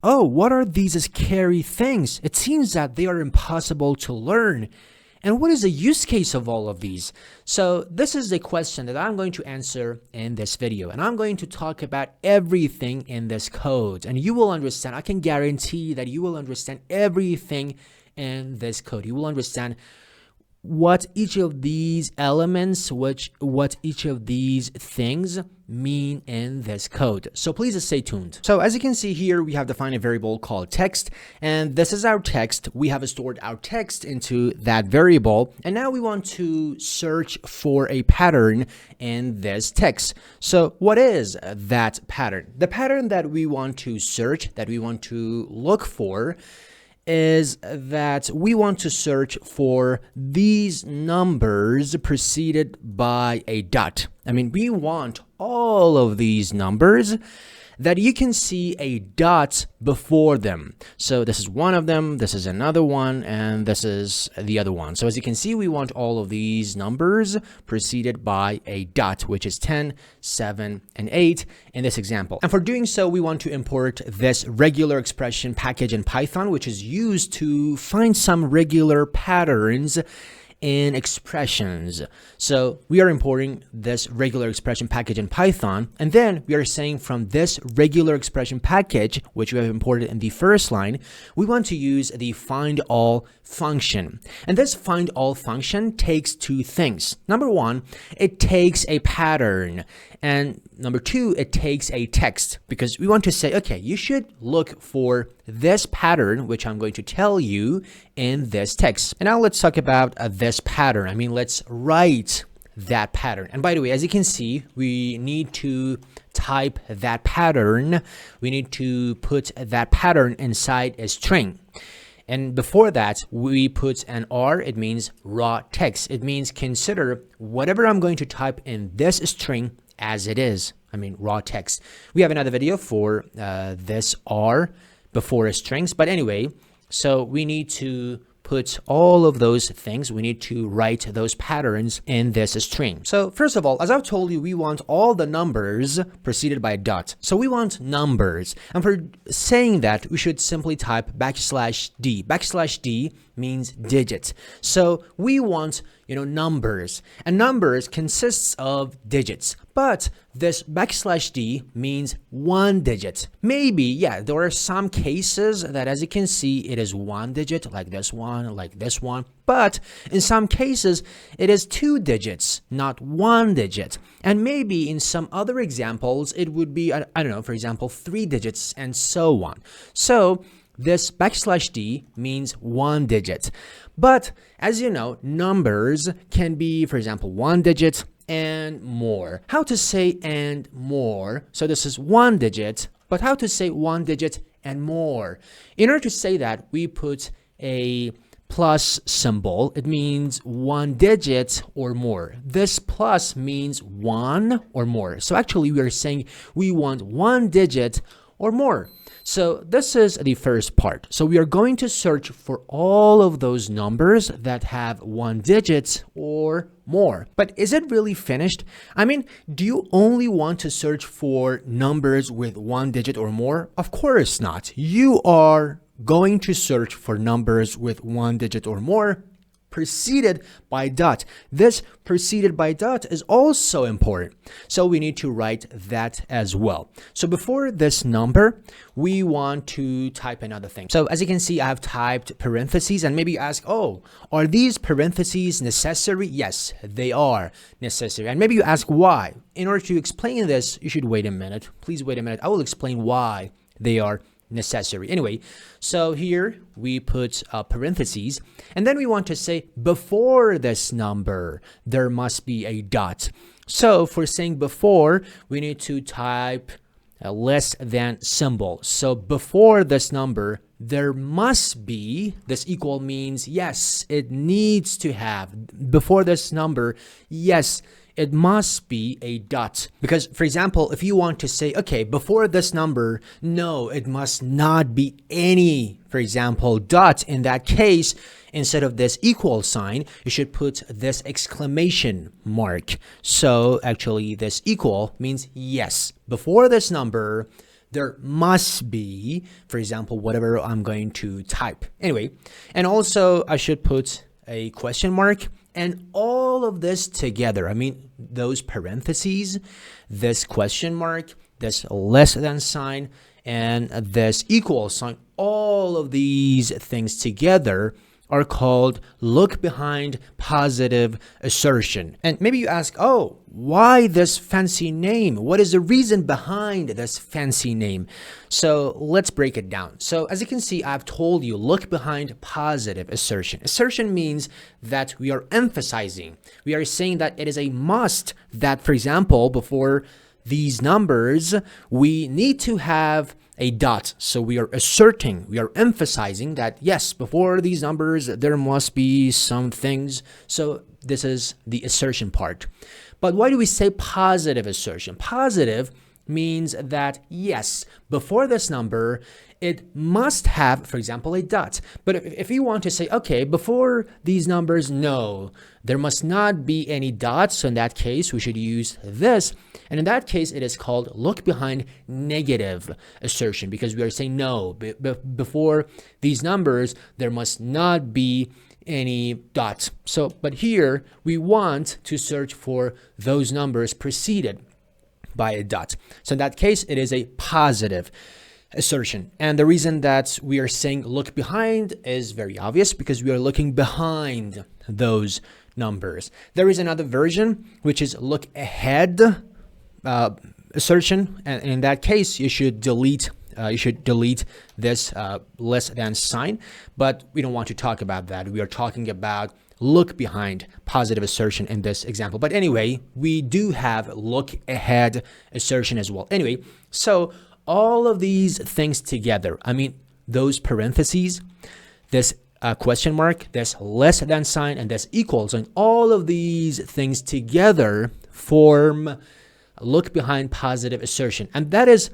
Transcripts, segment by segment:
Oh, what are these scary things? It seems that they are impossible to learn. And what is the use case of all of these? So this is the question that I'm going to answer in this video. And I'm going to talk about everything in this code. And you will understand, I can guarantee that you will understand everything in this code. You will understand what each of these elements, what each of these things mean in this code. So please stay tuned. So as you can see here, we have defined a variable called text, and this is our text. We have stored our text into that variable, and now we want to search for a pattern in this text. So what is that pattern? The pattern that we want to search, that we want to look for, is that we want to search for these numbers preceded by a dot. I mean, we want all of these numbers that you can see a dot before them. So this is one of them, this is another one, and this is the other one. So as you can see, we want all of these numbers preceded by a dot, which is 10, 7, and 8 in this example. And for doing so, we want to import this regular expression package in Python, which is used to find some regular patterns in expressions. So we are importing this regular expression package in Python, and then we are saying from this regular expression package, which we have imported in the first line, we want to use the findall function. And this findall function takes two things. Number one, it takes a pattern, and number two, it takes a text, because we want to say, okay, you should look for this pattern, which I'm going to tell you in this text. And now let's talk about this pattern. I mean, let's write that pattern. And by the way, as you can see, we need to type that pattern. We need to put that pattern inside a string. And before that, we put an R. It means raw text. It means consider whatever I'm going to type in this string as it is. I mean, raw text. We have another video for this R before strings. But anyway, so we need to put all of those things. We need to write those patterns in this string. So first of all, as I've told you, we want all the numbers preceded by a dot. So we want numbers. And for saying that, we should simply type \d. \d means digit. So we want, numbers. And numbers consists of digits. But this \d means one digit. Maybe, yeah, there are some cases that, as you can see, it is one digit, like this one, like this one. But in some cases, it is two digits, not one digit. And maybe in some other examples, it would be, I don't know, for example, 3 digits and so on. So this \d means one digit. But as you know, numbers can be, for example, one digit and more. How to say and more? So this is one digit, but how to say one digit and more? In order to say that, we put a plus symbol. It means one digit or more. This plus means one or more. So actually, we are saying we want one digit or more. So this is the first part. So we are going to search for all of those numbers that have one digit or more. But is it really finished? I mean, do you only want to search for numbers with one digit or more? Of course not. You are going to search for numbers with one digit or more preceded by dot. This preceded by dot is also important. So we need to write that as well. So before this number, we want to type another thing. So as you can see, I have typed parentheses, and maybe you ask, oh, are these parentheses necessary? Yes, they are necessary. And maybe you ask why. In order to explain this, you should wait a minute. Please wait a minute. I will explain why they are necessary. Anyway, so here we put parentheses, and then we want to say before this number, there must be a dot. So for saying before, we need to type a less than symbol. So before this number, there must be, this equal means yes, it needs to have. Before this number, yes, it must be a dot. Because, for example, if you want to say, okay, before this number, no, it must not be any, for example, dot. In that case, instead of this equal sign, you should put this exclamation mark. So actually, this equal means yes. Before this number, there must be, for example, whatever I'm going to type. Anyway, and also I should put a question mark, and all of this together, I mean, those parentheses, this question mark, this less than sign, and this equal sign, all of these things together are called look behind positive assertion. And maybe you ask, oh, why this fancy name? What is the reason behind this fancy name? So let's break it down. So as you can see, I've told you, look behind positive assertion. Assertion means that we are emphasizing. We are saying that it is a must that, for example, before these numbers, we need to have a dot. So we are asserting, we are emphasizing that, yes, before these numbers, there must be some things. So this is the assertion part. But why do we say positive assertion? Positive means that, yes, before this number, it must have, for example, a dot. But if you want to say, okay, before these numbers, no, there must not be any dots. So in that case, we should use this. And in that case, it is called look behind negative assertion, because we are saying, no, before these numbers, there must not be any dots. So, but here we want to search for those numbers preceded by a dot. So in that case, it is a positive assertion. And the reason that we are saying look behind is very obvious, because we are looking behind those numbers. There is another version, which is look ahead assertion. And in that case, you should delete this less than sign, but we don't want to talk about that. We are talking about look behind positive assertion in this example. But anyway, we do have look ahead assertion as well. Anyway, so all of these things together, I mean, those parentheses, this question mark, this less than sign, and this equals, and all of these things together form look behind positive assertion. And that is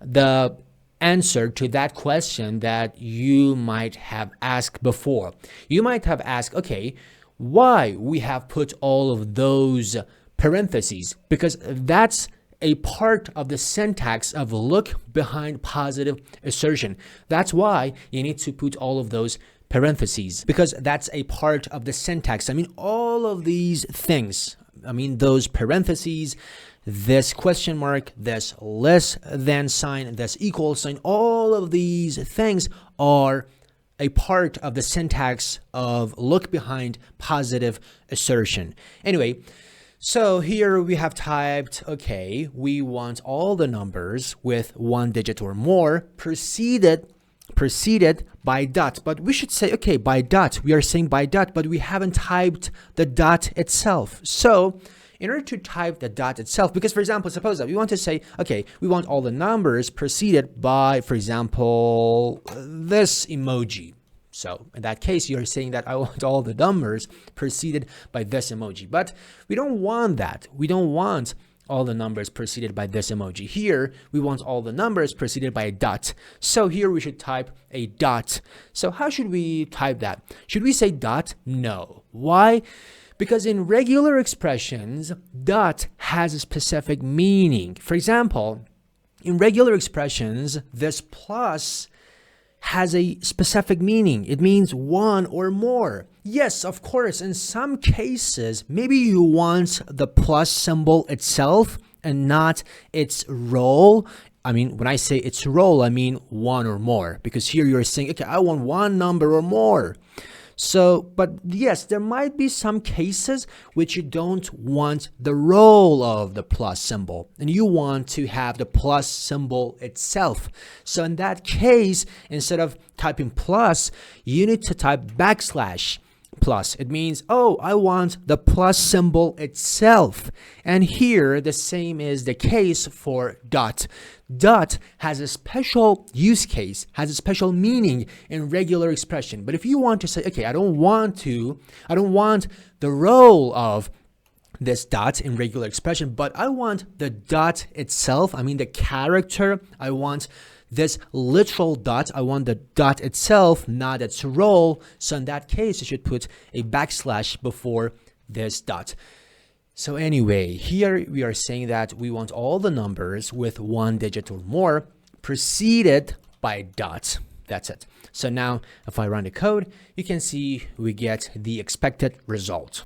the answer to that question that you might have asked before. You might have asked, okay, why we have put all of those parentheses? Because that's a part of the syntax of look behind positive assertion. That's why you need to put all of those parentheses, because that's a part of the syntax. I mean, all of these things, I mean, those parentheses, this question mark, this less than sign, this equal sign, all of these things are a part of the syntax of look behind positive assertion. Anyway, so here we have typed, okay, we want all the numbers with one digit or more preceded by dot. But we should say, okay, by dot. We are saying by dot, but we haven't typed the dot itself. So in order to type the dot itself, because for example, suppose that we want to say, okay, we want all the numbers preceded by, for example, this emoji. So in that case, you're saying that I want all the numbers preceded by this emoji. But we don't want that. We don't want all the numbers preceded by this emoji. Here, we want all the numbers preceded by a dot. So here we should type a dot. So how should we type that? Should we say dot? No. Why? Because in regular expressions, dot has a specific meaning. For example, in regular expressions, this plus has a specific meaning. It means one or more. Yes, of course, in some cases, maybe you want the plus symbol itself and not its role. I mean, when I say its role, I mean one or more, because here you're saying, okay, I want one number or more. So, but yes, there might be some cases which you don't want the role of the plus symbol, and you want to have the plus symbol itself. So in that case, instead of typing plus, you need to type backslash plus. It means, oh, I want the plus symbol itself. And here, the same is the case for dot. Dot has a special use case, has a special meaning in regular expression. But if you want to say, okay, I don't want the role of this dot in regular expression, but I want the dot itself, I mean the character, I want this literal dot, I want the dot itself, not its role. So in that case, you should put a backslash before this dot. So anyway, here we are saying that we want all the numbers with one digit or more preceded by dots. That's it. So now if I run the code, you can see we get the expected result.